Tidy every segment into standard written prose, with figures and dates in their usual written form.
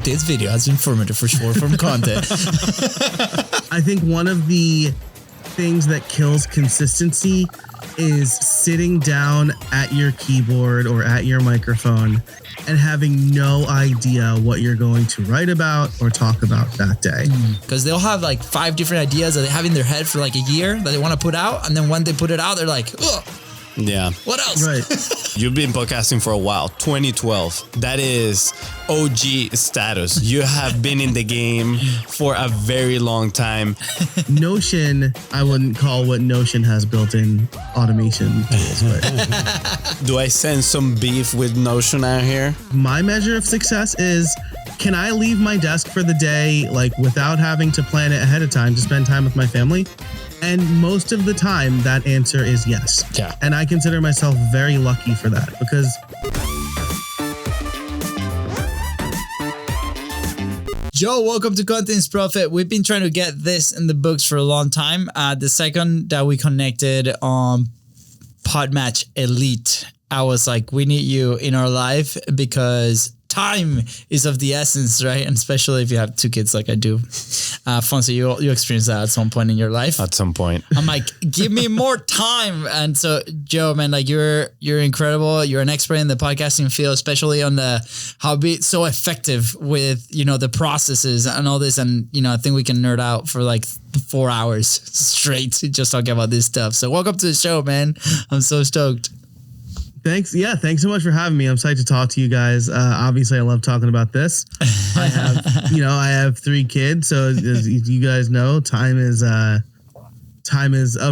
this video has informative for short form content. I think one of the things that kills consistency is sitting down at your keyboard or at your microphone and having no idea what you're going to write about or talk about that day. Because they'll have like 5 different ideas that they have in their head for like a year that they want to put out. And then when they put it out, they're like, oh, yeah. What else? Right. You've been podcasting for a while, 2012. That is OG status. You have been in the game for a very long time. Notion, I wouldn't call what Notion has built-in automation tools. But Do I sense some beef with Notion out here? my measure of success is, can I leave my desk for the day like without having to plan it ahead of time to spend time with my family? And most of the time, that answer is yes. Yeah. And I consider myself very lucky for that because Joe, welcome to Contents Profit. We've been trying to get this in the books for a long time. The second that we connected on Podmatch Elite, I was like, we need you in our life because time is of the essence, right? And especially if you have 2 kids like I do. Fonzie, you experienced that at some point in your life. At some point. I'm like, give me more time. And so, Joe, man, like you're incredible. You're an expert in the podcasting field, especially on how be so effective with, the processes and all this. And, I think we can nerd out for like 4 hours straight just talking about this stuff. So welcome to the show, man. I'm so stoked. thanks. Yeah. Thanks so much for having me. I'm excited to talk to you guys. Obviously I love talking about this. I have 3 kids. So as you guys know, time is of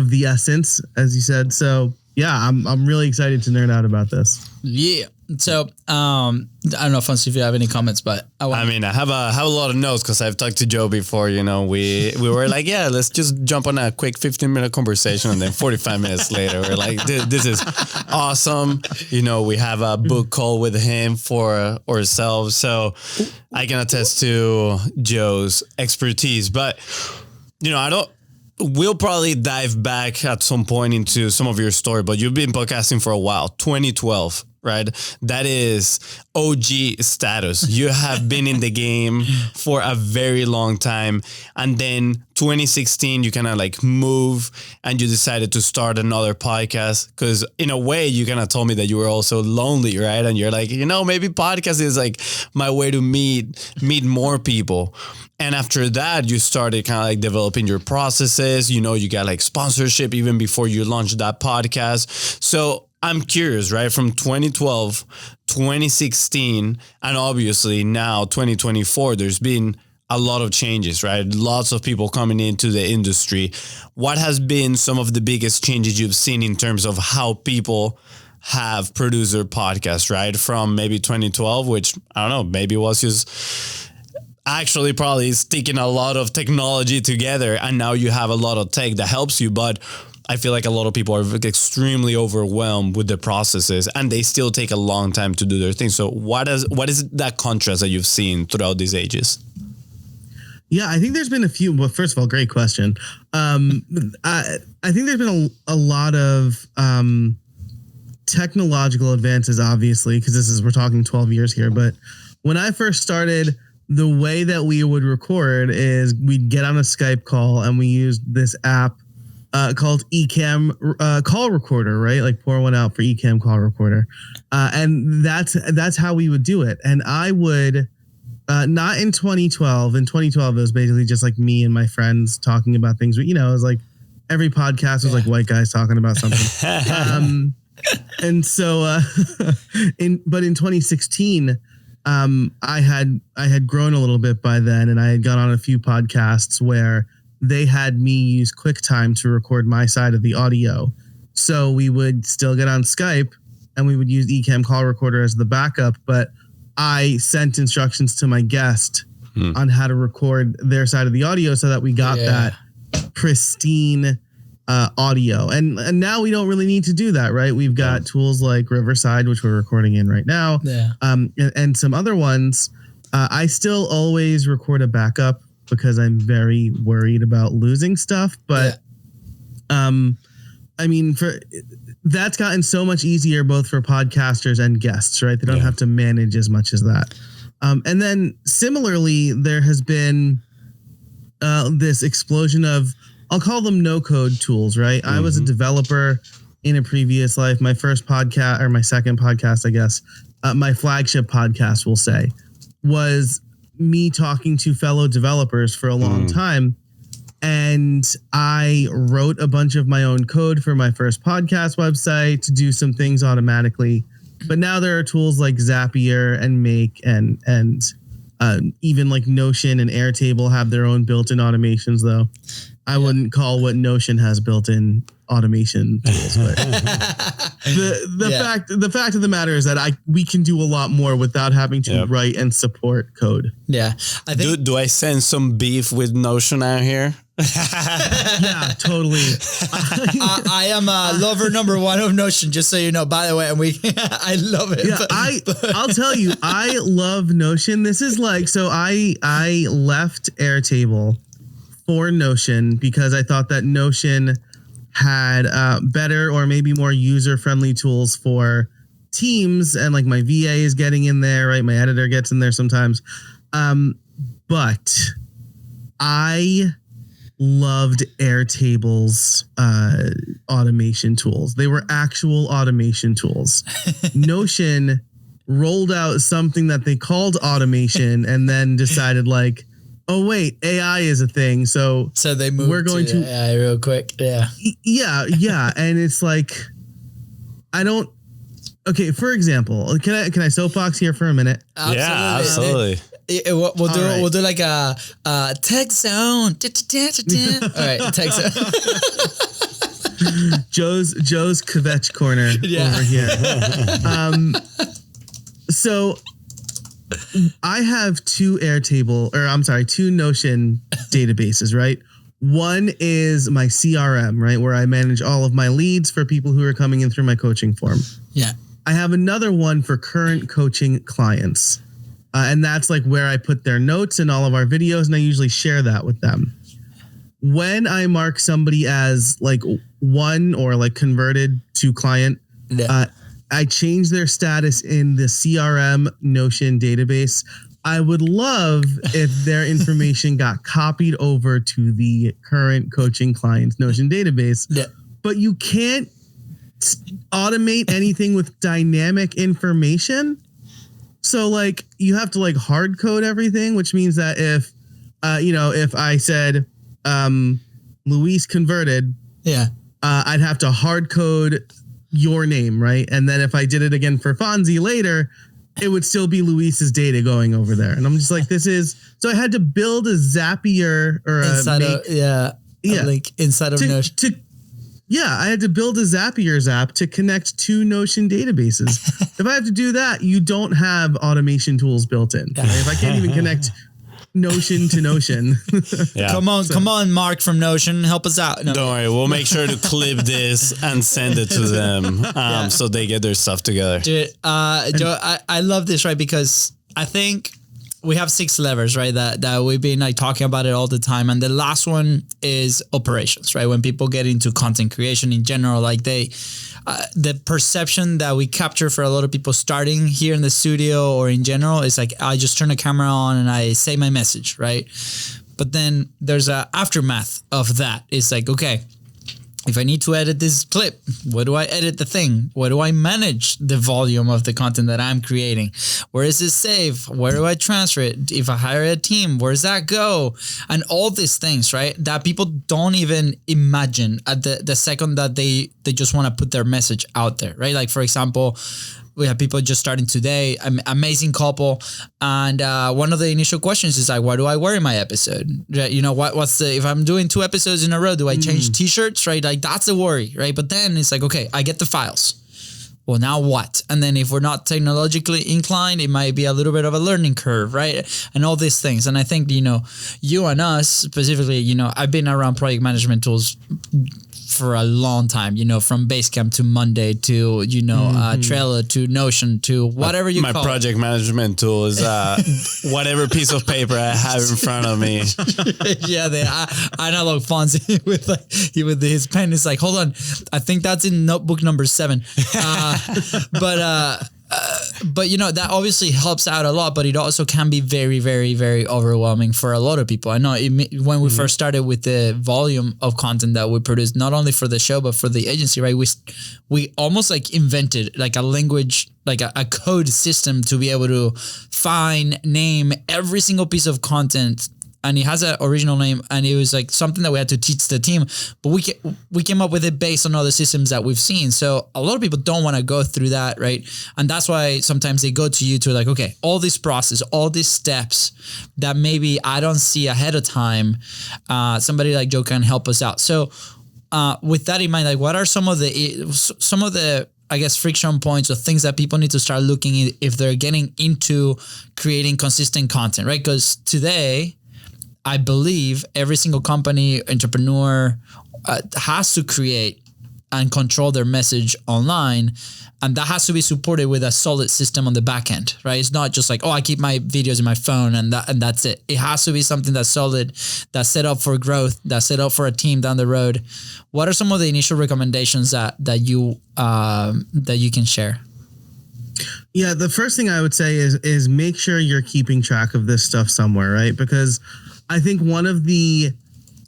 the essence, as you said. So yeah, I'm really excited to nerd out about this. Yeah. So, I don't know, Fonzie, if you have any comments, but I have a lot of notes because I've talked to Joe before. We were like, yeah, let's just jump on a quick 15-minute conversation, and then 45 minutes later, we're like, this is awesome. We have a book call with him for ourselves, so I can attest to Joe's expertise. But we'll probably dive back at some point into some of your story. But you've been podcasting for a while, 2012. Right? That is OG status. You have been in the game for a very long time. And then 2016, you kind of like move and you decided to start another podcast because in a way you kind of told me that you were also lonely, right? And you're like, maybe podcast is like my way to meet more people. And after that, you started kind of like developing your processes. You got like sponsorship even before you launched that podcast. So I'm curious, right? From 2012, 2016, and obviously now 2024, there's been a lot of changes, right? Lots of people coming into the industry. What has been some of the biggest changes you've seen in terms of how people have produced their podcast, right? From maybe 2012, which I don't know, maybe was just actually probably sticking a lot of technology together. And now you have a lot of tech that helps you, but I feel like a lot of people are extremely overwhelmed with the processes and they still take a long time to do their thing. So what is that contrast that you've seen throughout these ages? Yeah, I think there's been a few. Well, first of all, great question. I think there's been a lot of technological advances, obviously, because we're talking 12 years here. But when I first started, the way that we would record is we'd get on a Skype call and we used this app called Ecamm call recorder, right? Like pour one out for Ecamm call recorder. And that's how we would do it. And I would, not in 2012. In 2012, it was basically just like me and my friends talking about things. It was like every podcast was like white guys talking about something. And so, but in 2016, I had grown a little bit by then, and I had gone on a few podcasts where they had me use QuickTime to record my side of the audio. So we would still get on Skype and we would use Ecamm call recorder as the backup, but I sent instructions to my guest on how to record their side of the audio so that we got that pristine audio. And now we don't really need to do that, right? We've got tools like Riverside, which we're recording in right now, and some other ones. I still always record a backup because I'm very worried about losing stuff. But that's gotten so much easier both for podcasters and guests, right? They don't have to manage as much as that. And then similarly, there has been this explosion of, I'll call them no-code tools, right? I was a developer in a previous life. My first podcast, or my second podcast, I guess, my flagship podcast, we'll say, was me talking to fellow developers for a long time. And I wrote a bunch of my own code for my first podcast website to do some things automatically. But now there are tools like Zapier and Make and even like Notion and Airtable have their own built-in automations, though. I wouldn't call what Notion has built-in automation tools, but the fact of the matter is that we can do a lot more without having to write and support code. Yeah, I think. Do I sense some beef with Notion out here? Yeah, totally. I am a lover number one of Notion, just so you know. By the way, and I love it. Yeah, I'll tell you, I love Notion. This is like, so I left Airtable for Notion because I thought that Notion had better or maybe more user-friendly tools for teams, and like my VA is getting in there, right? My editor gets in there sometimes. But I loved Airtable's automation tools. They were actual automation tools. Notion rolled out something that they called automation and then decided like, oh wait, AI is a thing. So they moved. We're going to AI real quick. Yeah. Yeah. And it's like, okay, for example, can I soapbox here for a minute? Absolutely. Yeah, absolutely. We'll do like a tech zone. All right, tech zone. Joe's kvetch corner over here. So I have two Notion databases, right? One is my CRM, right, where I manage all of my leads for people who are coming in through my coaching form. Yeah. I have another one for current coaching clients. And that's like where I put their notes in all of our videos, and I usually share that with them. When I mark somebody as like one or like converted to client, I change their status in the CRM Notion database. I would love if their information got copied over to the current coaching client's Notion database. Yeah. But you can't automate anything with dynamic information. So like you have to like hard code everything, which means that if I said Luis converted, I'd have to hard code your name, right? And then if I did it again for Fonzie later, it would still be Luis's data going over there. And I'm just like, so I had to build a Zapier or a link inside of Notion. I had to build a Zapier's app to connect two Notion databases. If I have to do that, you don't have automation tools built in. Right? If I can't even connect Notion to Notion. Come on, Mark from Notion, help us out. No. Don't worry, we'll make sure to clip this and send it to them so they get their stuff together. Dude, Joe, I love this, right? Because I think we have 6 levers, right? That we've been like talking about it all the time. And the last one is operations, right? When people get into content creation in general, like the perception that we capture for a lot of people starting here in the studio or in general is like, I just turn the camera on and I say my message, right? But then there's a aftermath of that. It's like, okay, if I need to edit this clip, where do I edit the thing? Where do I manage the volume of the content that I'm creating? Where is it saved? Where do I transfer it? If I hire a team, where does that go? And all these things, right? That people don't even imagine at the second that they just want to put their message out there, right? Like, for example, we have people just starting today, amazing couple. And one of the initial questions is like, what do I wear in my episode? You know, if I'm doing 2 episodes in a row, do I change t-shirts, right? Like that's a worry, right? But then it's like, okay, I get the files. Well, now what? And then if we're not technologically inclined, it might be a little bit of a learning curve, right? And all these things. And I think, you and us specifically, I've been around project management tools for a long time, from Basecamp to Monday to, Trello to Notion to whatever you call it. My project management tool is whatever piece of paper I have in front of me. The analog fonts with his pen is like, hold on, I think that's in notebook number 7. But that obviously helps out a lot, but it also can be very, very, very overwhelming for a lot of people. I know when we first started with the volume of content that we produced, not only for the show, but for the agency, right? We almost like invented like a language, like a code system to be able to find, name every single piece of content. And it has an original name, and it was like something that we had to teach the team. But we came up with it based on other systems that we've seen. So a lot of people don't want to go through that, right? And that's why sometimes they go to you to like, okay, all this process, all these steps that maybe I don't see ahead of time. Somebody like Joe can help us out. So with that in mind, like, what are some of the I guess friction points or things that people need to start looking at if they're getting into creating consistent content, right? Because today, I believe every single company, entrepreneur has to create and control their message online. And that has to be supported with a solid system on the back end, right? It's not just like, I keep my videos in my phone and that's it. It has to be something that's solid, that's set up for growth, that's set up for a team down the road. What are some of the initial recommendations that you can share? Yeah, the first thing I would say is make sure you're keeping track of this stuff somewhere, right? Because I think one of the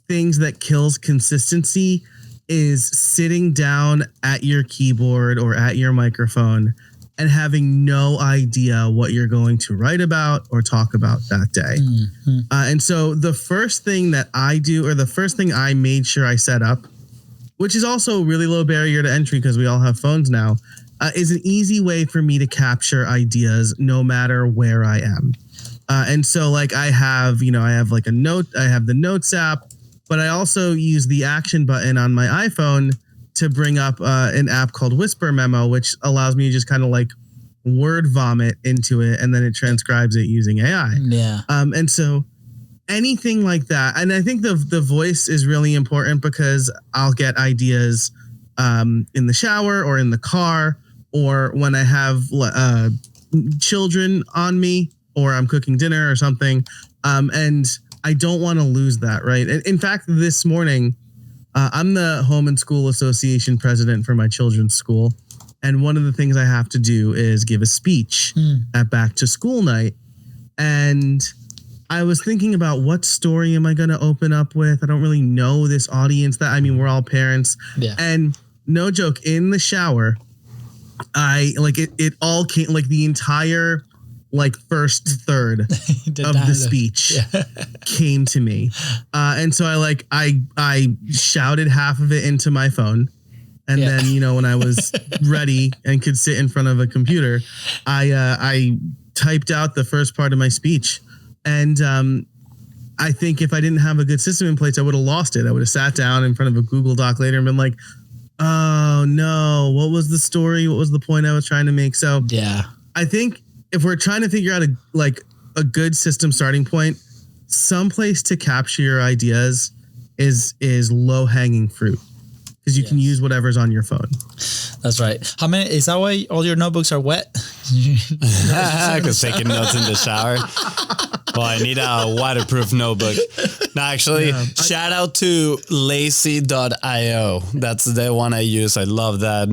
things that kills consistency is sitting down at your keyboard or at your microphone and having no idea what you're going to write about or talk about that day. Mm-hmm. And so the first thing that I do, or the first thing I made sure I set up, which is also really low barrier to entry because we all have phones now, is an easy way for me to capture ideas no matter where I am. And so like I have like a note, I have the Notes app, but I also use the action button on my iPhone to bring up an app called Whisper Memo, which allows me to just kind of like word vomit into it. And then it transcribes it using AI. Yeah. And so anything like that. And I think the voice is really important because I'll get ideas in the shower or in the car, or when I have children on me, or I'm cooking dinner or something. And I don't want to lose that, right? In fact, this morning, I'm the Home and School Association president for my children's school. And one of the things I have to do is give a speech at back to school night. And I was thinking about what story am I going to open up with? I don't really know this audience we're all parents. Yeah. And no joke, in the shower, it all came, like the entire first third of the speech came to me. And so I shouted half of it into my phone. And then, when I was ready and could sit in front of a computer, I typed out the first part of my speech. And I think if I didn't have a good system in place, I would have lost it. I would have sat down in front of a Google Doc later and been like, oh no, what was the story? What was the point I was trying to make? So I think if we're trying to figure out a good system starting point, someplace to capture your ideas is low hanging fruit, because you can use whatever's on your phone. That's right. Is that why all your notebooks are wet? Because taking notes in the shower. Well, I need a waterproof notebook. No, actually, shout out to lazy.io. That's the one I use. I love that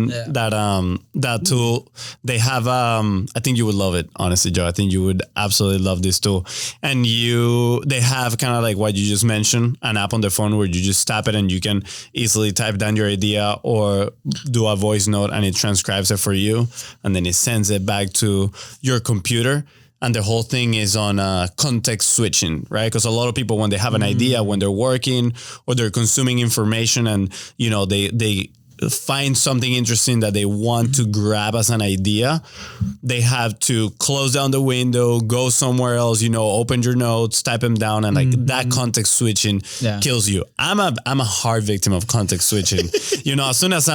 that tool. They have I think you would love it, honestly, Joe. I think you would absolutely love this tool. And they have kind of like what you just mentioned, an app on the phone where you just tap it and you can easily type down your idea or do a voice note and it transcribes it for you, and then it sends it back to your computer. And the whole thing is on context switching, right? Because a lot of people, when they have an idea, when they're working or they're consuming information and, they find something interesting that they want to grab as an idea, they have to close down the window, go somewhere else, open your notes, type them down. And that context switching kills you. I'm a hard victim of context switching. As soon as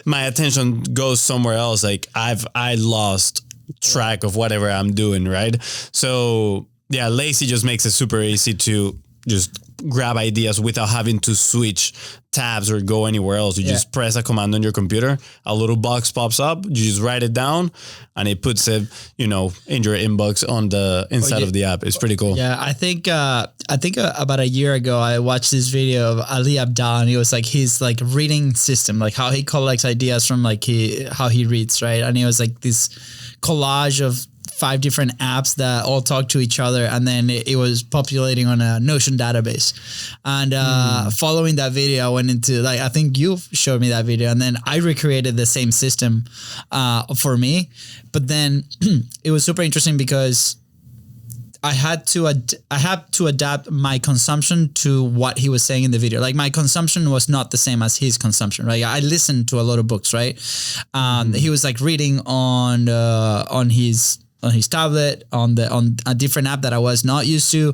my attention goes somewhere else, I lost track of whatever I'm doing, right? So Lazy just makes it super easy to just grab ideas without having to switch tabs or go anywhere else. You just press a command on your computer, a little box pops up, you just write it down, and it puts it, in your inbox on the inside of the app. It's pretty cool. Yeah, I think about a year ago, I watched this video of Ali Abdal, and it was like his like reading system, like how he collects ideas from like how he reads, right? And it was like this collage of 5 different apps that all talk to each other, and then it was populating on a Notion database. And following that video, I went into I think you showed me that video, and then I recreated the same system for me. But then it was super interesting because I had to adapt my consumption to what he was saying in the video. Like my consumption was not the same as his consumption, right? I listened to a lot of books, right? He was like reading on his tablet on a different app that I was not used to,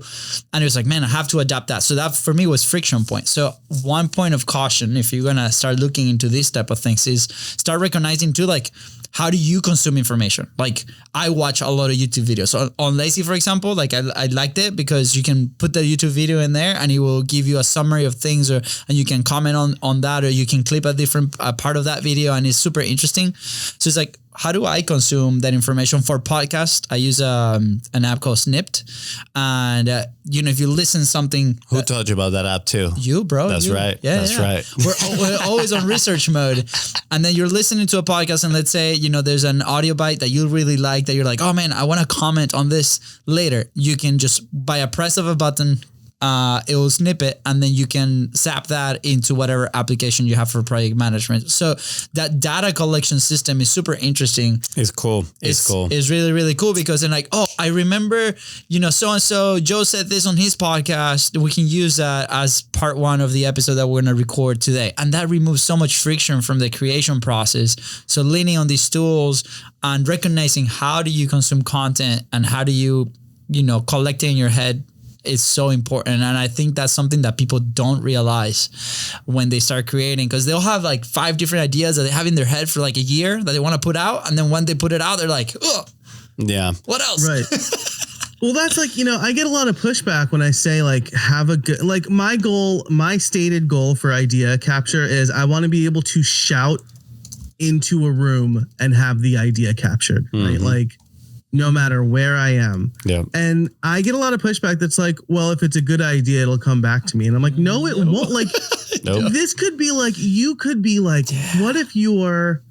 and it was like, man, I have to adapt that. So that for me was friction point. So one point of caution, if you're gonna start looking into this type of things, is start recognizing too, like, how do you consume information? Like I watch a lot of YouTube videos. So on Lazy, for example, like I liked it because you can put the YouTube video in there and it will give you a summary of things, and you can comment on that, or you can clip a different part of that video, and it's super interesting. So it's like, how do I consume that information? For podcast, I use an app called Snipped, and if you listen something, who told you about that app too? You, bro. That's right. Yeah, that's right. We're always on research mode, and then you're listening to a podcast, and let's say there's an audio bite that you really like, that you're like, oh man, I want to comment on this later. You can just by a press of a button, it will snip it, and then you can zap that into whatever application you have for project management. So that data collection system is super interesting. It's cool. It's cool. It's really, really cool, because then like, oh, I remember, so-and-so, Joe said this on his podcast. We can use that as part 1 of the episode that we're going to record today. And that removes so much friction from the creation process. So leaning on these tools and recognizing how do you consume content and how do you, collect it in your head is so important. And I think that's something that people don't realize when they start creating, because they'll have like 5 different ideas that they have in their head for like a year that they want to put out. And then when they put it out, they're like, oh, yeah, what else? Right. Well, that's like, I get a lot of pushback when I say like, have a good, like my stated goal for idea capture is I want to be able to shout into a room and have the idea captured, right? Like, no matter where I am. Yeah. And I get a lot of pushback that's like, well, if it's a good idea, it'll come back to me. And I'm like, no, it won't. Like, This could be like, you could be like, what if you were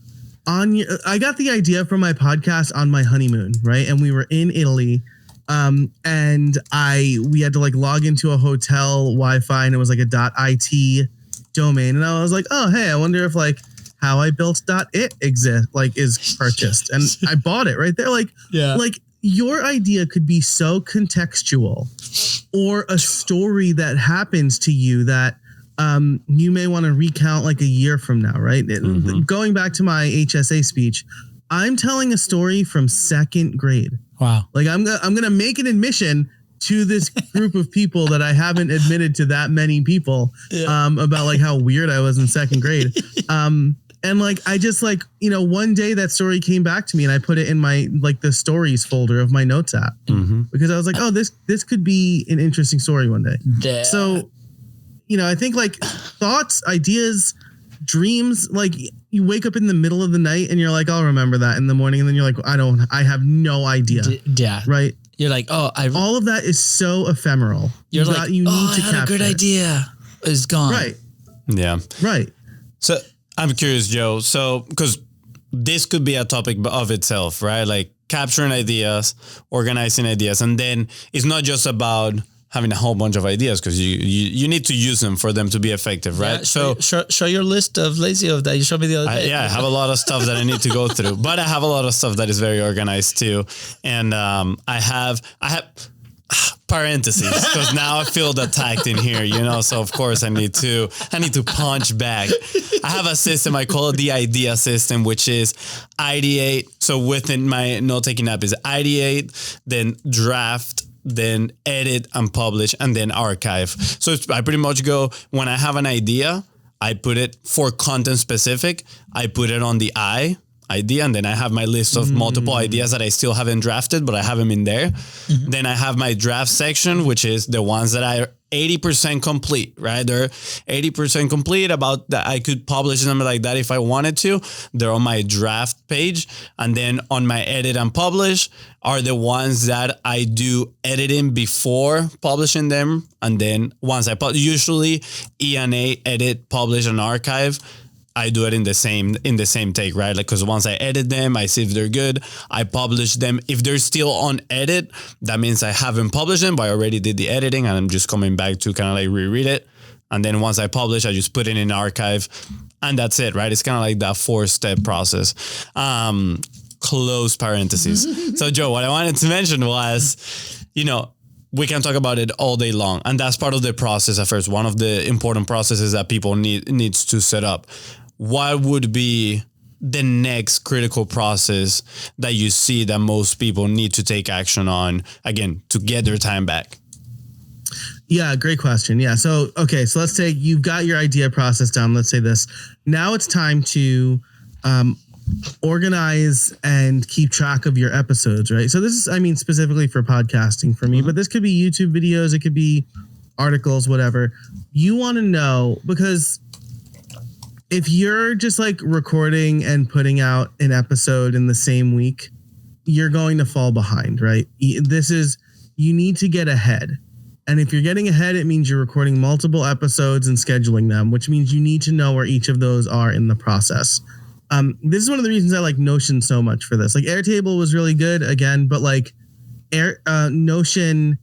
I got the idea from my podcast on my honeymoon, right? And we were in Italy. And we had to like log into a hotel Wi-Fi, and it was like a .it domain. And I was like, oh, hey, I wonder if like how I built .it is purchased. And I bought it right there. Like, like your idea could be so contextual, or a story that happens to you that you may want to recount like a year from now, right? Going back to my HSA speech, I'm telling a story from 2nd grade. Wow. Like I'm going to make an admission to this group of people that I haven't admitted to that many people about like how weird I was in 2nd grade. And like, I just like, one day that story came back to me, and I put it in my, like the stories folder of my notes app, because I was like, oh, this could be an interesting story one day. Yeah. So, I think like thoughts, ideas, dreams, like you wake up in the middle of the night and you're like, I'll remember that in the morning. And then you're like, I have no idea. Yeah. Right. You're like, oh, all of that is so ephemeral. You're like, you need to capture. A good idea. It's gone. Right. Yeah. Right. So I'm curious, Joe. So, because this could be a topic of itself, right? Like capturing ideas, organizing ideas. And then it's not just about having a whole bunch of ideas, because you need to use them for them to be effective, right? Yeah, show your list of lazy of that you showed me the other day. I have a lot of stuff that I need to go through, but I have a lot of stuff that is very organized too. And I have parentheses, because now I feel attacked in here, so of course I need to punch back. I have a system, I call it the idea system, which is ideate. So within my note-taking app is ideate, then draft, then edit and publish, and then archive. So I pretty much go, when I have an idea, I put it for content specific. I put it on the I idea, and then I have my list of multiple ideas that I still haven't drafted, but I have them in there. Then I have my draft section, which is the ones that are 80% complete, right? They're 80% complete, about that I could publish them like that if I wanted to. They're on my draft page. And then on my edit and publish are the ones that I do editing before publishing them. And then once I usually E&A, edit, publish, and archive, I do it in the same take, right? Like, because once I edit them, I see if they're good, I publish them. If they're still on edit, that means I haven't published them, but I already did the editing, and I'm just coming back to kind of like reread it. And then once I publish, I just put it in archive, and that's it, right? It's kind of like that 4-step process. Close parentheses. So Joe, what I wanted to mention was, we can talk about it all day long, and that's part of the process at first. One of the important processes that people needs to set up. What would be the next critical process that you see that most people need to take action on, again, to get their time back? Yeah, great question. Yeah. So, okay. So let's say you've got your idea process down. Let's say this. Now it's time to organize and keep track of your episodes, right? So this is, specifically for podcasting for me, but this could be YouTube videos. It could be articles, whatever. You want to know, because if you're just like recording and putting out an episode in the same week, you're going to fall behind, right? You need to get ahead. And if you're getting ahead, it means you're recording multiple episodes and scheduling them, which means you need to know where each of those are in the process. This is one of the reasons I like Notion so much for this. Like Airtable was really good again, but like Notion,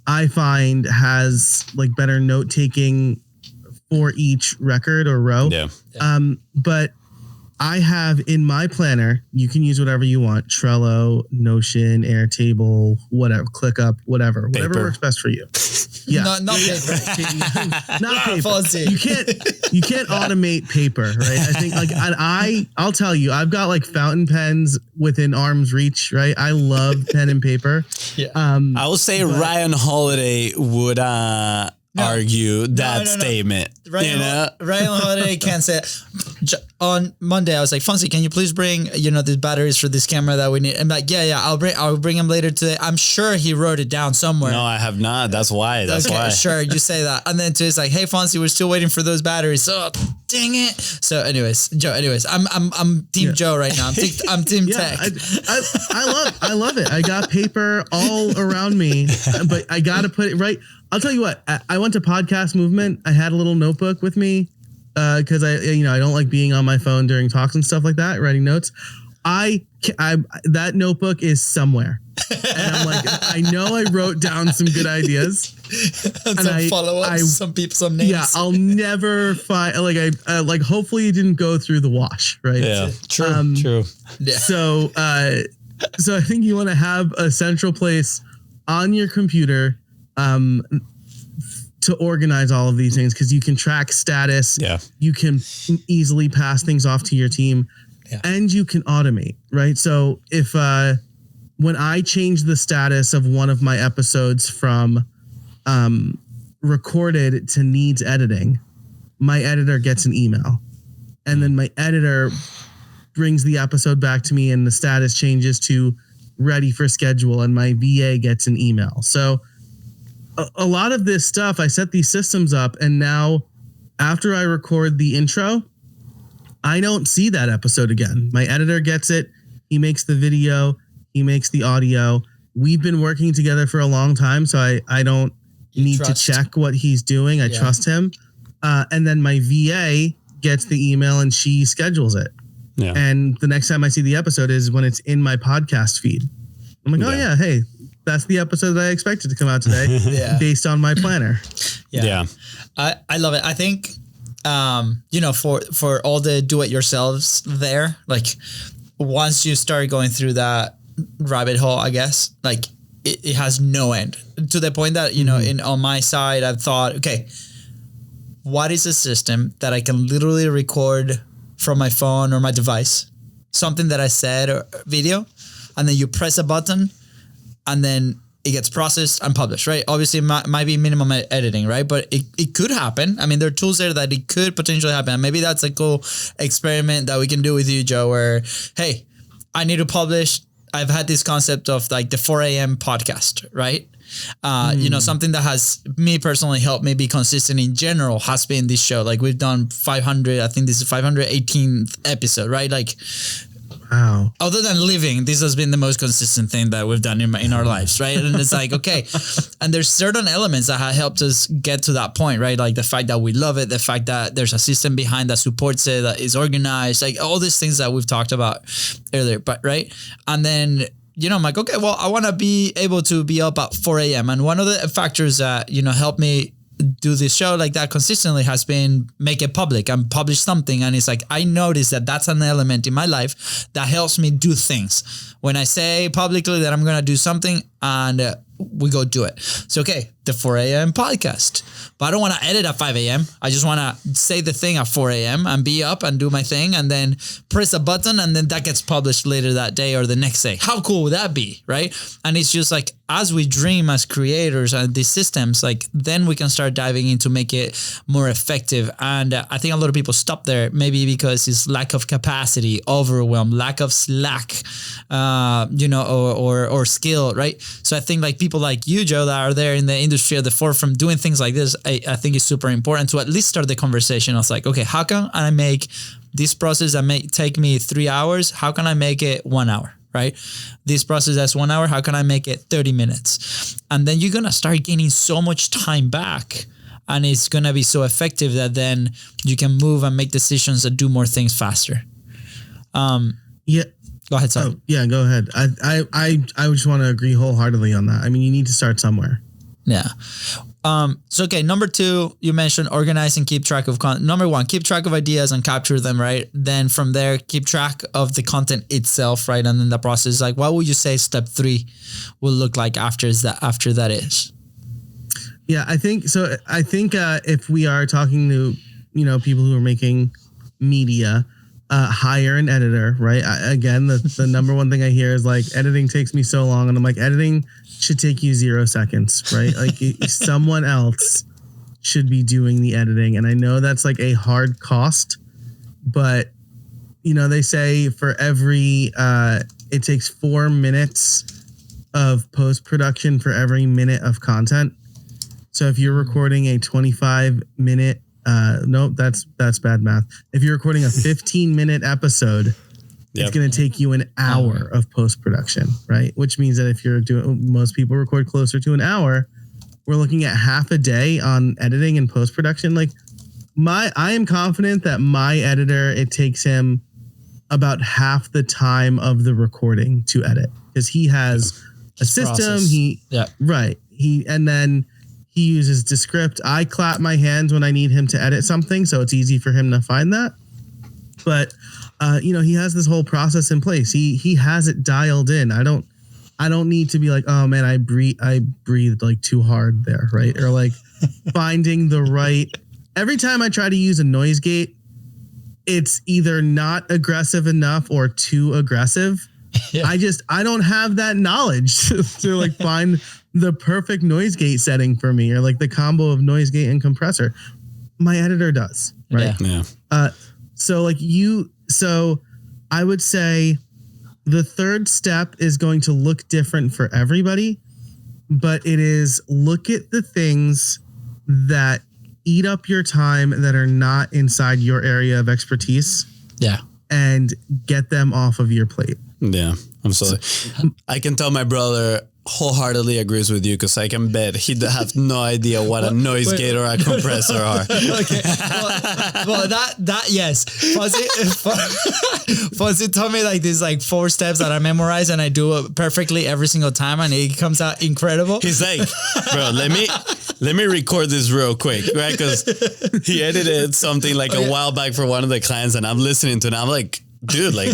I find, has like better note taking for each record or row. Yeah. But I have in my planner, you can use whatever you want: Trello, Notion, Airtable, whatever, ClickUp, whatever works best for you. Yeah, not paper. Not paper. Fancy. You can't automate paper, right? I think like I'll tell you, I've got like fountain pens within arm's reach, right? I love pen and paper. Yeah. I will say Ryan Holiday would argue that statement. Ryan Holiday can't say it. On Monday, I was like, Fonzie, can you please bring, the batteries for this camera that we need? I'm like, yeah, I'll bring them later today. I'm sure he wrote it down somewhere. No, I have not. That's why. Why. Sure, you say that. And then today's like, hey, Fonzie, we're still waiting for those batteries. So, dang it. So, anyways, Joe. I'm Team Joe right now. I'm Team Tech. I love it. I got paper all around me, but I got to put it right. I'll tell you what. I went to Podcast Movement. I had a little notebook with me because I don't like being on my phone during talks and stuff like that, writing notes. That notebook is somewhere, and I'm like, I know I wrote down some good ideas. and some follow-ups, some names. Yeah, I'll never find hopefully it didn't go through the wash, right? Yeah, true. Yeah. So I think you want to have a central place on your computer to organize all of these things, because you can track status. Yeah. You can easily pass things off to your team, and you can automate, right? So if when I change the status of one of my episodes from recorded to needs editing, my editor gets an email, and then my editor brings the episode back to me, and the status changes to ready for schedule, and my VA gets an email. So a lot of this stuff, I set these systems up, and now after I record the intro, I don't see that episode again. My editor gets it. He makes the video. He makes the audio. We've been working together for a long time, so I don't need to check what he's doing. I trust him. And then my VA gets the email, and she schedules it. Yeah. And the next time I see the episode is when it's in my podcast feed. I'm like, oh yeah, hey, that's the episode that I expected to come out today based on my planner. Yeah. I love it. I think, for all the do-it-yourselves there, like once you start going through that rabbit hole, I guess, like it has no end, to the point that, on my side, I've thought, okay, what is a system that I can literally record from my phone or my device, something that I said or video, and then you press a button, and then it gets processed and published, right? Obviously, it might be minimum editing, right? But it could happen. I mean, there are tools there that it could potentially happen. And maybe that's a cool experiment that we can do with you, Joe, where, hey, I need to publish. I've had this concept of like the 4 a.m. podcast, right? You know, something that has me personally helped me be consistent in general has been this show. Like we've done 500, I think this is 518th episode, right? Like, wow. Other than living, this has been the most consistent thing that we've done in our lives, right? And it's like, okay. And there's certain elements that have helped us get to that point, right? Like the fact that we love it, the fact that there's a system behind that supports it, that is organized, like all these things that we've talked about earlier, but right? And then, you know, I'm like, okay, well, I want to be able to be up at 4 a.m. And one of the factors that, you know, helped me do this show like that consistently has been make it public and publish something. And it's like, I noticed that that's an element in my life that helps me do things. When I say publicly that I'm going to do something and we go do it. So, okay, the 4 a.m. podcast. But I don't want to edit at 5 a.m. I just want to say the thing at 4 a.m. and be up and do my thing and then press a button and then that gets published later that day or the next day. How cool would that be, right? And it's just like, as we dream as creators and these systems, like then we can start diving into make it more effective. And I think a lot of people stop there, maybe because it's lack of capacity, overwhelm, lack of slack, you know, or skill, right? So I think like people like you, Joe, that are there in the industry at the forefront doing things like this, I think it's super important to at least start the conversation. I was like, okay, how can I make this process that may take me 3 hours? How can I make it 1 hour? Right? This process that's 1 hour, how can I make it 30 minutes? And then you're going to start gaining so much time back and it's going to be so effective that then you can move and make decisions that do more things faster. Yeah. Go ahead, sorry. Oh, yeah, go ahead. I just want to agree wholeheartedly on that. I mean, you need to start somewhere. Yeah. So, okay, number 2, you mentioned organize and keep track of content. Number 1, keep track of ideas and capture them, right? Then from there, keep track of the content itself, right? And then the process, like, what would you say step 3 will look like after that is? Yeah, I think so. I think if we are talking to, you know, people who are making media, hire an editor, right? Again, the number one thing I hear is like, editing takes me so long. And I'm like, editing should take you 0 seconds, right? Like someone else should be doing the editing. And I know that's like a hard cost, but you know, they say for every, it takes 4 minutes of post-production for every minute of content. So if you're recording a 25-minute, nope, that's bad math. If you're recording a 15-minute episode, it's going to take you an hour of post-production, right? Which means that if you're doing, most people record closer to an hour, we're looking at half a day on editing and post-production. Like I am confident that my editor, it takes him about half the time of the recording to edit because he has a system. Right. And then he uses Descript. I clap my hands when I need him to edit something, so it's easy for him to find that. But you know, he has this whole process in place. He has it dialed in. I don't need to be like, oh man, I breathed like too hard there, right? Or like finding the right. Every time I try to use a noise gate, it's either not aggressive enough or too aggressive. Yeah. I don't have that knowledge to like find the perfect noise gate setting for me, or like the combo of noise gate and compressor. My editor does, right? Yeah. So I would say the third step is going to look different for everybody, but it is look at the things that eat up your time that are not inside your area of expertise. Yeah. And get them off of your plate. Yeah. I'm sorry. I can tell my brother wholehearutely agrees with you because I can bet he'd have no idea what a noise gate or a compressor are. Okay. Well, that yes. Fuzzy told me like these like 4 steps that I memorize and I do it perfectly every single time and it comes out incredible. He's like, bro, let me record this real quick, right? Because he edited something like a while back for one of the clients and I'm listening to it and I'm like, dude, like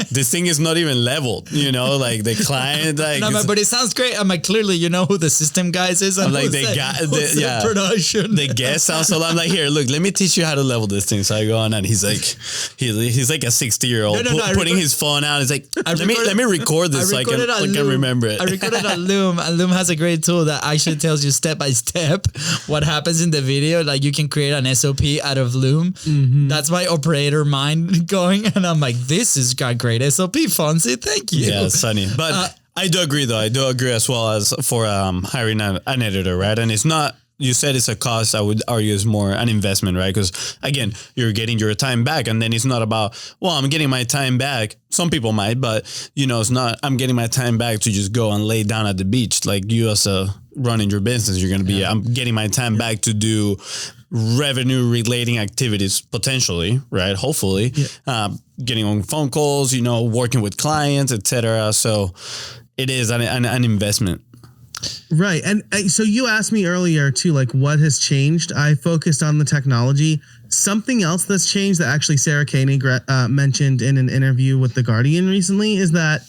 this thing is not even leveled, like the client, like, no, but it sounds great. I'm like, clearly, you know who the system guys is. And like the production. The guest sounds so I'm like, here, look, let me teach you how to level this thing. So I go on and he's like a 60-year-old putting his phone out. He's like, let me record this so I can remember it. I recorded on Loom, and Loom has a great tool that actually tells you step by step what happens in the video. Like you can create an SOP out of Loom. Mm-hmm. That's my operator mind going, and I'm like, this has got great SOP, Fonzie. Thank you. Yeah, Sunny. But I do agree, though. I do agree as well as for hiring an editor, right? And it's not. You said it's a cost. I would argue it's more an investment, right? Because again, you're getting your time back, and then it's not about, well, I'm getting my time back. Some people might, but it's not. I'm getting my time back to just go and lay down at the beach. Like you as a running your business, you're going to be. I'm getting my time back to do revenue relating activities potentially, right? Hopefully, getting on phone calls, working with clients, etc. So it is an investment. Right. And so you asked me earlier too, like what has changed? I focused on the technology. Something else that's changed that actually Sarah Koenig mentioned in an interview with The Guardian recently is that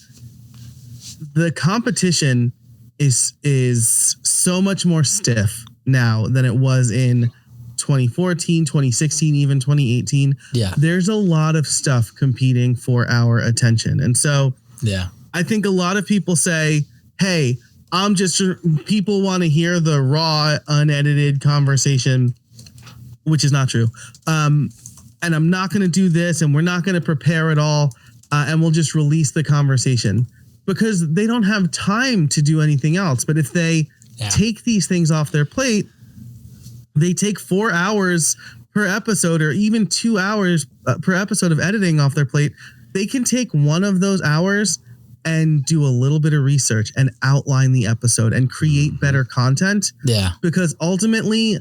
the competition is so much more stiff now than it was in 2014, 2016, even 2018. Yeah. There's a lot of stuff competing for our attention. And so I think a lot of people say, hey, people want to hear the raw, unedited conversation, which is not true. And I'm not going to do this, and we're not going to prepare at all, and we'll just release the conversation because they don't have time to do anything else. But if they take these things off their plate, they take 4 hours per episode or even 2 hours per episode of editing off their plate. They can take one of those hours and do a little bit of research and outline the episode and create better content. Yeah. Because ultimately,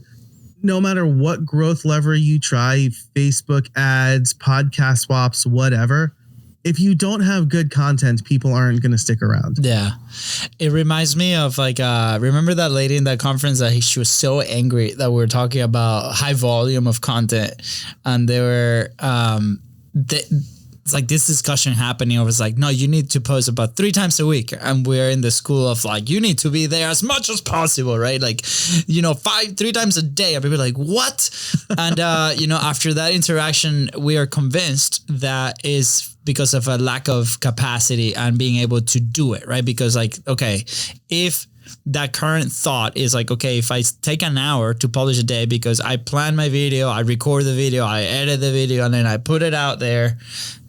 no matter what growth lever you try, Facebook ads, podcast swaps, whatever, if you don't have good content, people aren't going to stick around. Yeah. It reminds me of remember that lady in that conference that she was so angry that we were talking about high volume of content, and they were, it's like this discussion happening. I was like, no, you need to post about 3 times a week. And we're in the school of like, you need to be there as much as possible, right? Like, 3 times a day. And people are like, what? And, after that interaction, we are convinced that is because of a lack of capacity and being able to do it, right? Because if that current thought is like, okay, if I take an hour to publish a day because I plan my video, I record the video, I edit the video, and then I put it out there,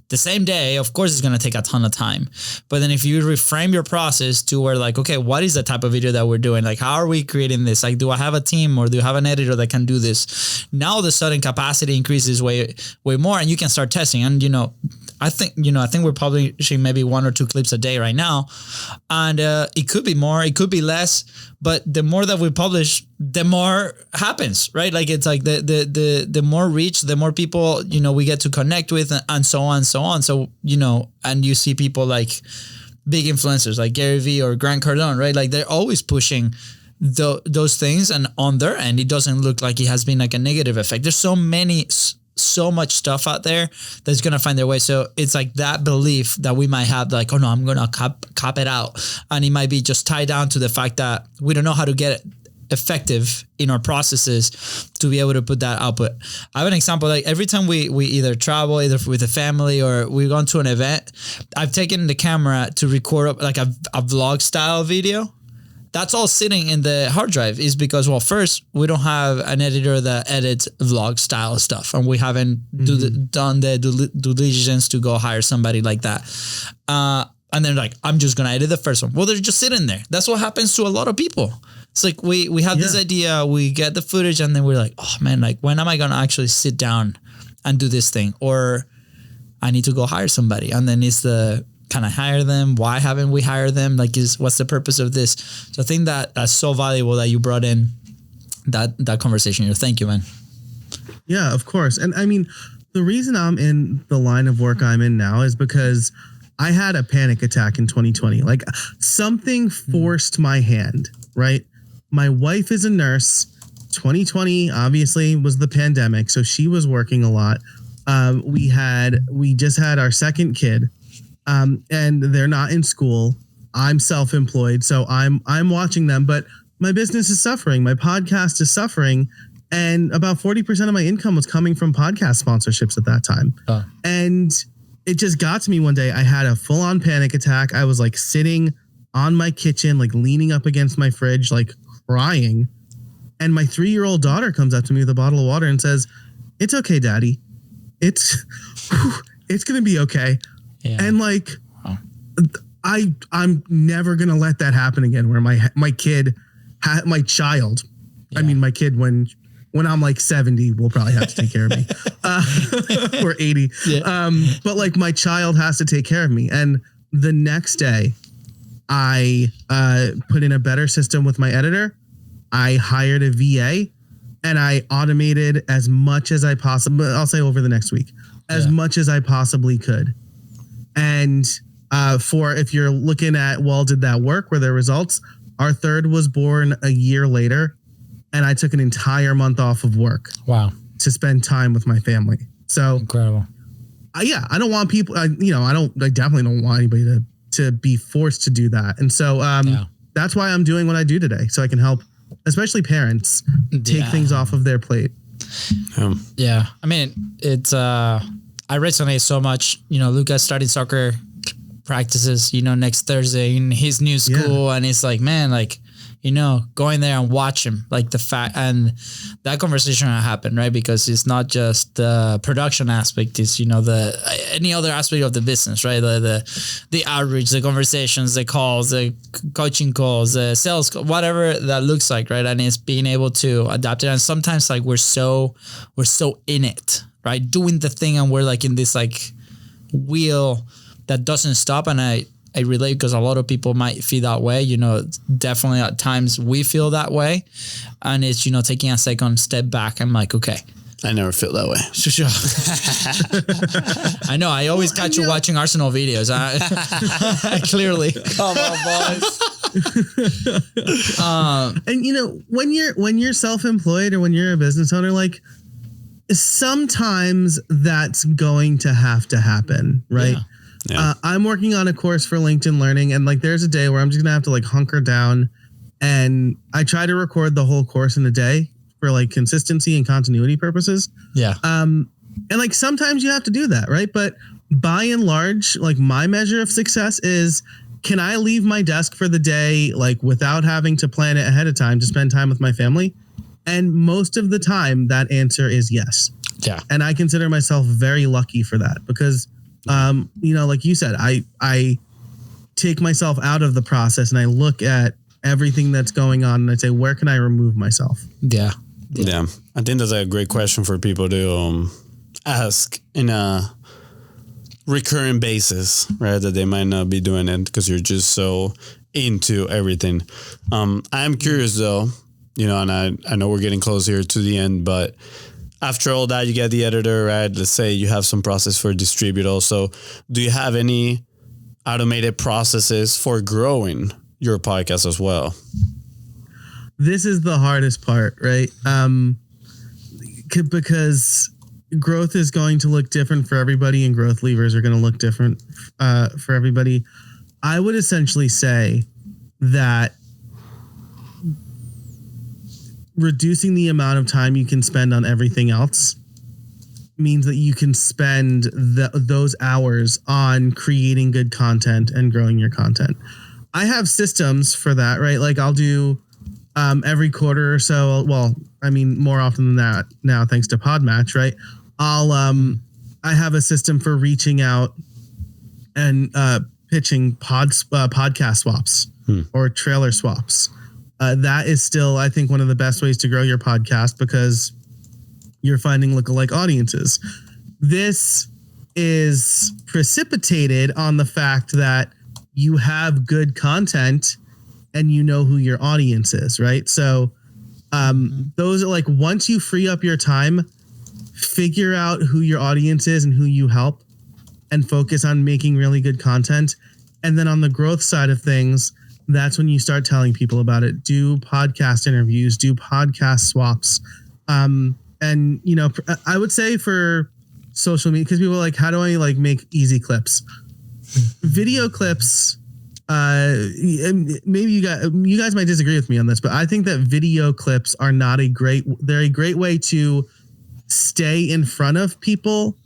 the same day, of course, it's going to take a ton of time. But then if you reframe your process to where like, okay, what is the type of video that we're doing? Like, how are we creating this? Like, do I have a team or do I have an editor that can do this? Now the sudden capacity increases way more, and you can start testing. And, I think we're publishing maybe 1 or 2 clips a day right now. And it could be more, it could be less, but the more that we publish, the more happens, right? Like it's like the more reach, the more people, we get to connect with, and so on and so on. So, and you see people like big influencers like Gary Vee or Grant Cardone, right? Like they're always pushing those things, and on their end, it doesn't look like it has been like a negative effect. There's so much stuff out there that's going to find their way. So it's like that belief that we might have, like, oh no, I'm going to cop it out. And it might be just tied down to the fact that we don't know how to get it effective in our processes to be able to put that output. I have an example, like every time we either travel, either with a family or we've gone to an event, I've taken the camera to record like a vlog style video. That's all sitting in the hard drive is because, well, first, we don't have an editor that edits vlog style stuff, and we haven't done the due diligence to go hire somebody like that. And then like, I'm just going to edit the first one. Well, they're just sitting there. That's what happens to a lot of people. It's like we have this idea, we get the footage, and then we're like, oh man, like when am I going to actually sit down and do this thing? Or I need to go hire somebody. And then can I hire them? Why haven't we hired them? Like, what's the purpose of this? So I think that's so valuable that you brought in that conversation here. Thank you, man. Yeah, of course. And I mean, the reason I'm in the line of work I'm in now is because I had a panic attack in 2020. Like something forced my hand, right? My wife is a nurse. 2020 obviously was the pandemic, so she was working a lot. We just had our second kid, and they're not in school. I'm self-employed, so I'm watching them, but my business is suffering. My podcast is suffering, and about 40% of my income was coming from podcast sponsorships at that time. And it just got to me one day. I had a full-on panic attack. I was like sitting on my kitchen, like leaning up against my fridge, like crying. And my 3-year-old daughter comes up to me with a bottle of water and says, "It's okay, Daddy. It's going to be okay." Yeah. And like, I'm never going to let that happen again, where my kid, my child, Yeah. I mean, my kid, when I'm like 70, will probably have to take care of me, or 80. Yeah. But like my child has to take care of me. And the next day I put in a better system with my editor. I hired a VA and I automated as much as I possibly, I'll say over the next week, as much as I possibly could. And for, if you're looking at, well, did that work? Were there results? Our third was born a year later, and I took an entire month off of work. Wow. To spend time with my family. So Incredible. I don't want people, I definitely don't want anybody to be forced to do that. And so that's why I'm doing what I do today. So I can help, especially parents, take things off of their plate. Yeah. I mean, it's, I resonate so much, Lucas starting soccer practices, next Thursday in his new school. And it's like, man, like, going there and watch him, like the fact, and that conversation happened, right? Because it's not just the production aspect, it's, any other aspect of the business, right? The outreach, the conversations, the calls, the coaching calls, the sales, whatever that looks like, right? And it's being able to adapt it. And sometimes like we're so in it, right? Doing the thing, and we're like in this like wheel that doesn't stop. And I relate, because a lot of people might feel that way, definitely at times we feel that way. And it's, taking a second step back. I'm like, okay. I never feel that way. Sure. I know. I always catch you watching Arsenal videos. Clearly. Come on, boys. And when you're self-employed or when you're a business owner, like sometimes that's going to have to happen, right? Yeah. I'm working on a course for LinkedIn Learning, and like there's a day where I'm just gonna have to like hunker down, and I try to record the whole course in a day for like consistency and continuity purposes. Yeah. And like sometimes you have to do that, right? But by and large, like my measure of success is, can I leave my desk for the day like without having to plan it ahead of time to spend time with my family? And most of the time that answer is yes. Yeah. And I consider myself very lucky for that, because like you said, I take myself out of the process and I look at everything that's going on and I say, where can I remove myself? Yeah. I think that's a great question for people to ask in a recurring basis, right? That they might not be doing it because you're just so into everything. I'm curious though, and I know we're getting close here to the end, but after all that, you get the editor, right? Let's say you have some process for distribute also. Do you have any automated processes for growing your podcast as well? This is the hardest part, right? Because growth is going to look different for everybody, and growth levers are going to look different for everybody. I would essentially say that reducing the amount of time you can spend on everything else means that you can spend those hours on creating good content and growing your content. I have systems for that, right? Like I'll do every quarter or so. Well, I mean, more often than that now, thanks to Podmatch, right? I have a system for reaching out and pitching podcast swaps or trailer swaps. That is still, I think, one of the best ways to grow your podcast, because you're finding lookalike audiences. This is precipitated on the fact that you have good content and you know who your audience is, right? So those are like, once you free up your time, figure out who your audience is and who you help, and focus on making really good content. And then on the growth side of things, that's when you start telling people about it. Do podcast interviews, do podcast swaps. And, I would say for social media, because people are like, how do I like make easy clips? Video clips. Maybe you guys might disagree with me on this, but I think that video clips are not they're a great way to stay in front of people.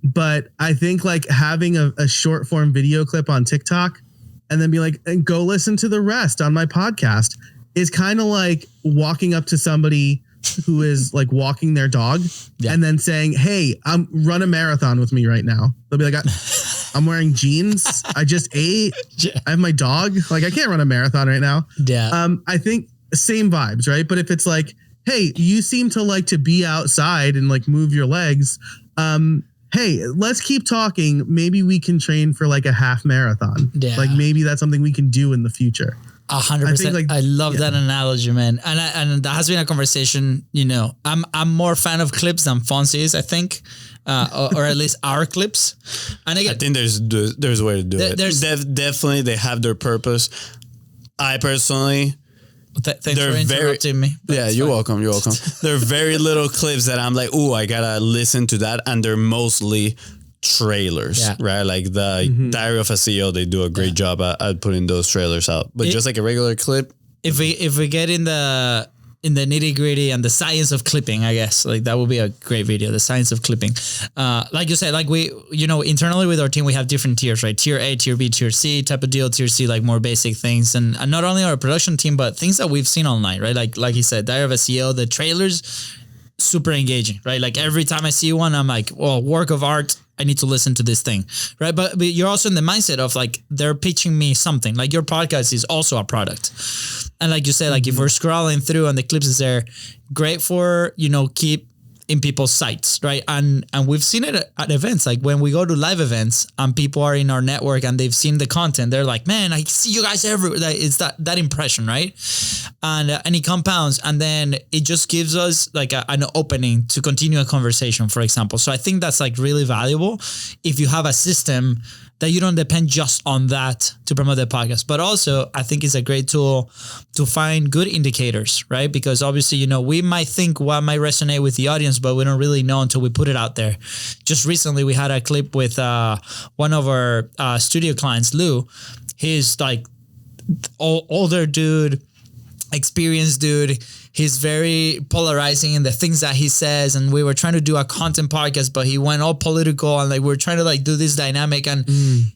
But I think like having a short form video clip on TikTok and then be like, and go listen to the rest on my podcast is kind of like walking up to somebody who is like walking their dog and then saying, hey, run a marathon with me right now. They'll be like, I'm wearing jeans. I just ate. I have my dog. Like, I can't run a marathon right now. Yeah. I think same vibes, right? But if it's like, hey, you seem to like to be outside and like move your legs. Hey, let's keep talking. Maybe we can train for like a half marathon. Yeah. Like maybe that's something we can do in the future. 100%. I love that analogy, man. And that has been a conversation. You know, I'm more fan of clips than Fonzie is, I think, or at least our clips. And again, I think there's a way to do it. Definitely, they have their purpose. I personally, thanks for interrupting me. Yeah, you're welcome. You're welcome. There are very little clips that I'm like, oh, I gotta listen to that, and they're mostly trailers, right? Like the Diary of a CEO, they do a great job at putting those trailers out. But just like a regular clip, if we get in the nitty gritty and the science of clipping, I guess like that would be a great video. The science of clipping, like you said, like we, you know, internally with our team, we have different tiers, right? Tier A, tier B, tier C type of deal. Tier C, like more basic things, and not only our production team, but things that we've seen online, right? Like you said, Diary of a CEO, the trailers, super engaging, right? Like every time I see one, I'm like, well, work of art. I need to listen to this thing, right? But you're also in the mindset of like, they're pitching me something. Like your podcast is also a product. And like you said, like if we're scrolling through and the clips is there, great for, you know, keep in people's sights, right? And we've seen it at events. Like when we go to live events and people are in our network and they've seen the content, they're like, man, I see you guys everywhere. Like, it's that impression, right? And it compounds, and then it just gives us like an opening to continue a conversation, for example. So I think that's like really valuable if you have a system that you don't depend just on that to promote the podcast. But also, I think it's a great tool to find good indicators, right? Because obviously, you know, we might think what might resonate with the audience, but we don't really know until we put it out there. Just recently, we had a clip with one of our studio clients, Lou. He's like older dude, experienced dude. He's very polarizing in the things that he says. And we were trying to do a content podcast, but he went all political, and like we were trying to like do this dynamic, and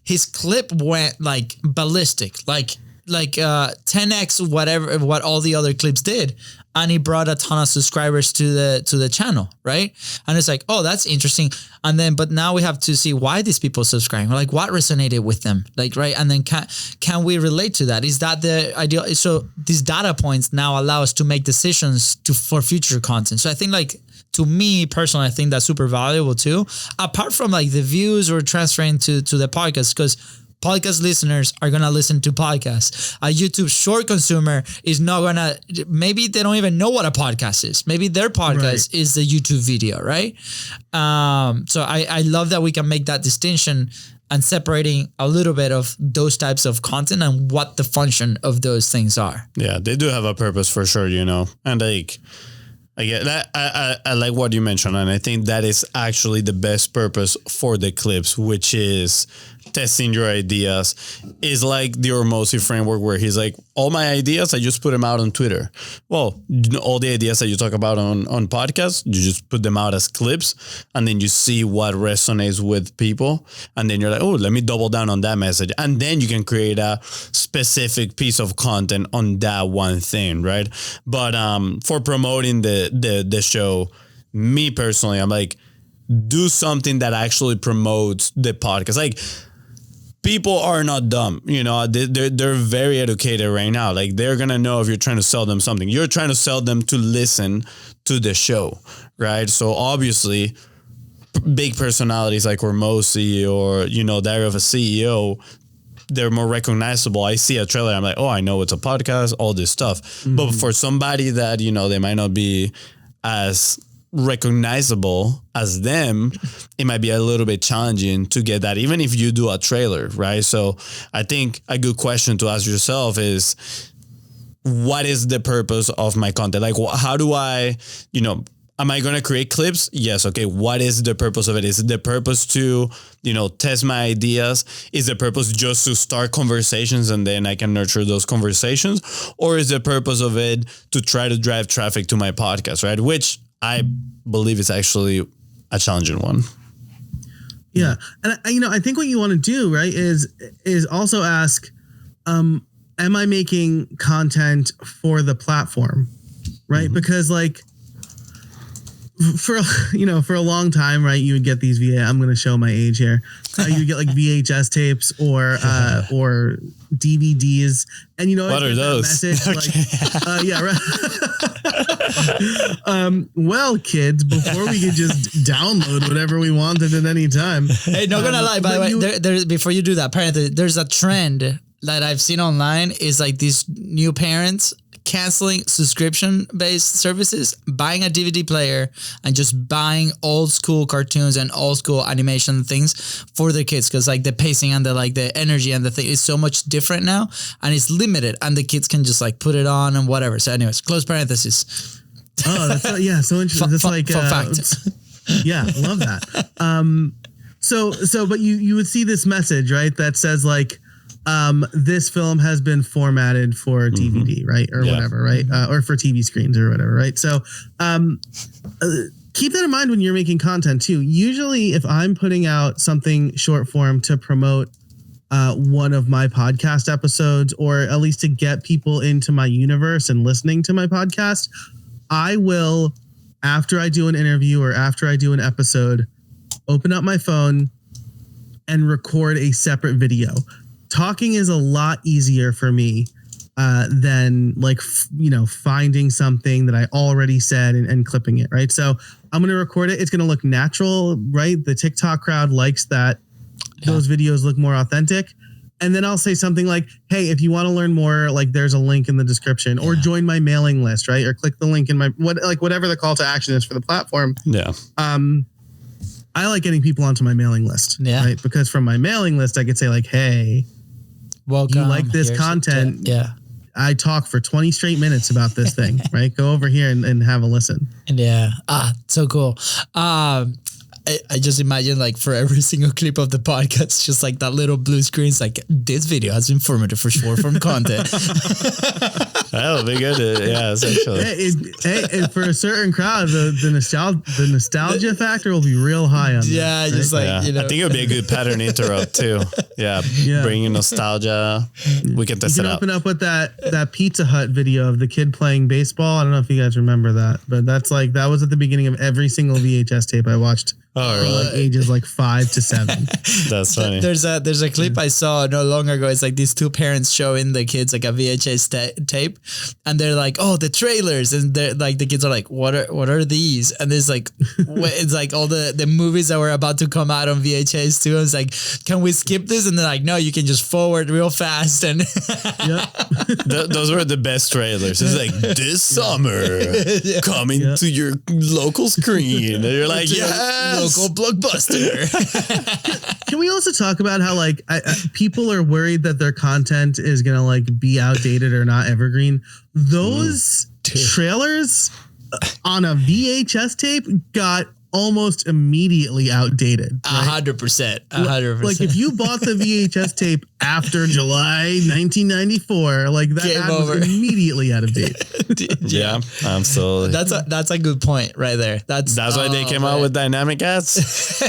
his clip went like ballistic, like 10x whatever what all the other clips did. And he brought a ton of subscribers to the channel, right? And it's like, oh, that's interesting. And then, but now we have to see why these people subscribing, like what resonated with them, like, right? And then can we relate to that? Is that the ideal? So these data points now allow us to make decisions for future content. So I think like, to me personally, I think that's super valuable too. Apart from like the views we're transferring to the podcast, because podcast listeners are going to listen to podcasts. A YouTube short consumer is not going to, maybe they don't even know what a podcast is. Maybe their podcast is the YouTube video, right? So I love that we can make that distinction and separating a little bit of those types of content and what the function of those things are. Yeah, they do have a purpose for sure, you know, and like, I get that. I like what you mentioned, and I think that is actually the best purpose for the clips, which is testing your ideas. Is like the Ormosi framework, where he's like, all my ideas, I just put them out on Twitter. Well, all the ideas that you talk about on podcasts, you just put them out as clips, and then you see what resonates with people, and then you're like, oh, let me double down on that message, and then you can create a specific piece of content on that one thing, right? But for promoting the show, me personally, I'm like, do something that actually promotes the podcast. Like, people are not dumb, you know, they're very educated right now. Like, they're going to know if you're trying to sell them something. You're trying to sell them to listen to the show, right? So obviously, big personalities like Ormosi or, you know, Diary of a CEO, they're more recognizable. I see a trailer, I'm like, oh, I know it's a podcast, all this stuff. Mm-hmm. But for somebody that, you know, they might not be as recognizable as them, it might be a little bit challenging to get that, even if you do a trailer, right? So I think a good question to ask yourself is, what is the purpose of my content? Like, how do I, you know, Am I going to create clips? Yes. Okay. What is the purpose of it? Is it the purpose to, test my ideas? Is the purpose just to start conversations and then I can nurture those conversations? Or is the purpose of it to try to drive traffic to my podcast, right? Which I believe is actually a challenging one. Yeah. And I think what you want to do, right, is also ask, am I making content for the platform? Right. Mm-hmm. Because for a long time, right, you would get these I'm going to show my age here. You would get VHS tapes or DVDs, and what are those? Message, yeah, right. Well, kids, before we could just download whatever we wanted at any time. Hey, not gonna lie. By the way, there, before you do that, apparently there's a trend that I've seen online is these new parents canceling subscription-based services, buying a DVD player, and just buying old school cartoons and old school animation things for their kids, because the pacing and the energy and the thing is so much different now, and it's limited, and the kids can just put it on and whatever. So, anyways, close parenthesis. Oh, that's so interesting. That's fun fact. Yeah, love that. But you would see this message, right, that says this film has been formatted for DVD, right? Or whatever, right? Or for TV screens or whatever, right? So keep that in mind when you're making content too. Usually if I'm putting out something short form to promote one of my podcast episodes, or at least to get people into my universe and listening to my podcast, I will, after I do an interview or after I do an episode, open up my phone and record a separate video. Talking is a lot easier for me than finding something that I already said and clipping it, right? So I'm going to record it. It's going to look natural, right? The TikTok crowd likes that. Yeah. Those videos look more authentic. And then I'll say something like, hey, if you want to learn more, there's a link in the description, or join my mailing list, right? Or click the link in my, whatever the call to action is for the platform. Yeah. I like getting people onto my mailing list, right? Because from my mailing list, I could say hey, welcome. You like this content? Yeah. I talk for 20 straight minutes about this thing, right? Go over here and have a listen. Yeah. So cool. I just imagine for every single clip of the podcast, just that little blue screen's this video has been formatted for short form content. That'll be good. Yeah, essentially. Hey, for a certain crowd, the nostalgia factor will be real high on yeah, that, just right? I think it would be a good pattern interrupt too. Yeah, bringing nostalgia. We can test it out. Open up with that Pizza Hut video of the kid playing baseball. I don't know if you guys remember that, but that's that was at the beginning of every single VHS tape I watched. Oh, really? Ages 5 to 7. That's funny. There's a clip I saw no long ago. It's these two parents showing the kids a VHS tape, and they're oh, the trailers, and they're the kids are what are these? And there's it's all the movies that were about to come out on VHS too. And it's can we skip this? And they're no, you can just forward real fast. And those were the best trailers. It's this summer coming to your local screen, and you're yes. Local blockbuster. Can we also talk about how people are worried that their content is gonna be outdated or not evergreen? Those trailers on a VHS tape got almost immediately outdated. 100%. 100%. If you bought the VHS tape after July 1994, that ad was immediatally out of date. Yeah, absolutely. That's a good point right there. That's why they came out with dynamic ads. This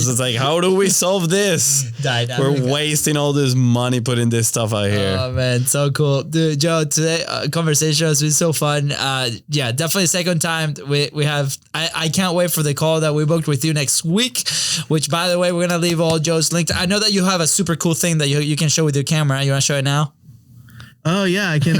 is how do we solve this? We're wasting all this money putting this stuff out here. Oh man, so cool, dude. Joe, today conversation has been so fun. Definitely second time we have. I can't wait for the call that we booked with you next week, which by the way, we're going to leave all Joe's links. I know that you have a super cool thing that you can show with your camera. You want to show it now? Oh yeah, I can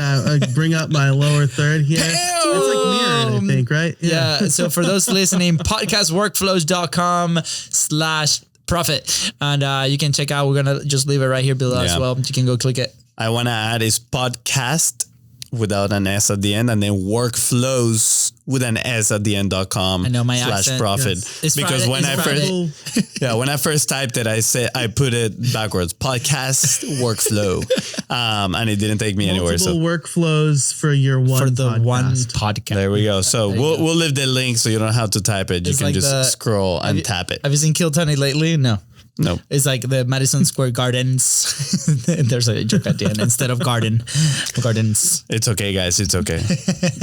bring up my lower third here. It's mirrored, I think, right? Yeah. So for those listening, podcastworkflows.com/profit. And you can check out, we're going to just leave it right here below as well. You can go click it. I want to add is podcast without an S at the end, and then workflows with an S at the end.com. I know my / accent. profit. Yes. It's Because Friday, when it's I Friday. first when I first typed it, I put it backwards. Podcast workflow. And it didn't take me anywhere. So Multiple workflows for your one For the podcast. one podcast. there we go. So There you we'll leave the link so you don't have to type it. You It's can like just the- scroll and tap it. Have you seen Kill Tony lately? No. No. It's like the Madison Square Gardens. There's a joke at the end instead of gardens. It's okay, guys. It's okay.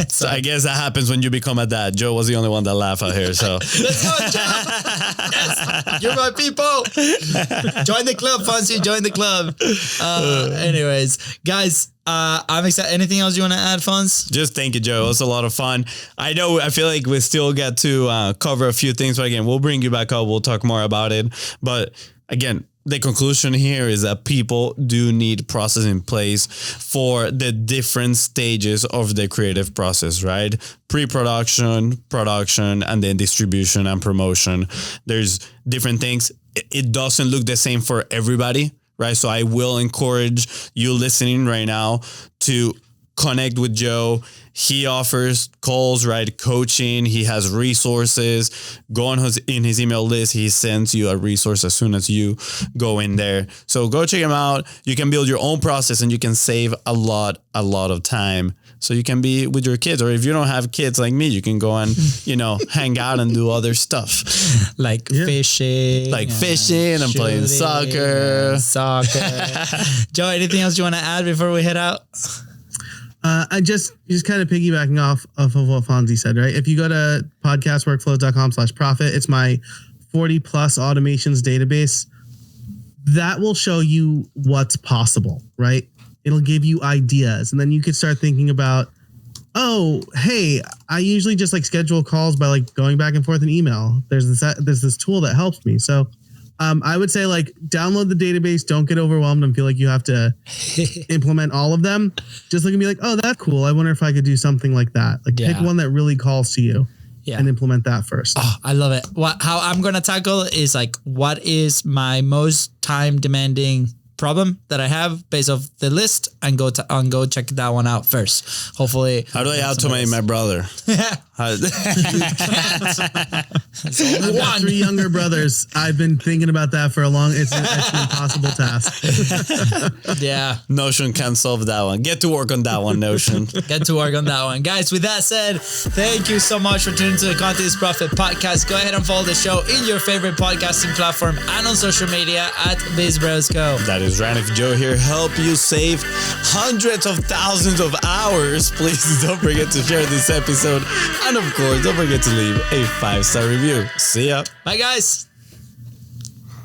So I guess that happens when you become a dad. Joe was the only one that laughed out here. So Let's go, Joe! Yes, you're my people. Join the club, Fonzie. Join the club. Anyways, guys, I'm excited. Anything else you want to add, Fonz? just thank you, Joe. It was a lot of fun. I feel like we still got to cover a few things, but again, we'll bring you back up. We'll talk more about it. But again, the conclusion here is that people do need process in place for the different stages of the creative process, right? Pre-production, production, and then distribution and promotion. There's different things. It doesn't look the same for everybody, right? So I will encourage you listening right now to connect with Joe. He offers calls, right? Coaching. He has resources. Go on in his email list. He sends you a resource as soon as you go in there. So go check him out. You can build your own process and you can save a lot of time. So you can be with your kids, or if you don't have kids like me, you can go and, hang out and do other stuff. Like fishing. And playing soccer. Joe, anything else you want to add before we head out? I just kind of piggybacking off of what Fonzie said, right? If you go to podcastworkflows.com/profit, it's my 40 plus automations database. That will show you what's possible, right? It'll give you ideas. And then you could start thinking about, oh, hey, I usually just schedule calls by going back and forth in email. There's this tool that helps me. So I would say download the database. Don't get overwhelmed and feel like you have to implement all of them. Just look and be like, oh, that's cool. I wonder if I could do something like that. Pick one that really calls to you and implement that first. Oh, I love it. How I'm going to tackle is what is my most time demanding problem that I have based off the list and go check that one out first. Hopefully. How do I automate my brother? I've got 3 younger brothers. I've been thinking about that for a long. It's an impossible task. Yeah. Notion can't solve that one. Get to work on that one, Notion. Get to work on that one. Guys, with that said, thank you so much for tuning to the Content is Profit podcast. Go ahead and follow the show in your favorite podcasting platform and on social media at BizBrosCo. That is Ranif Joe here. Help you save hundreds of thousands of hours. Please don't forget to share this episode. And of course, don't forget to leave a 5-star review. See ya. Bye, guys.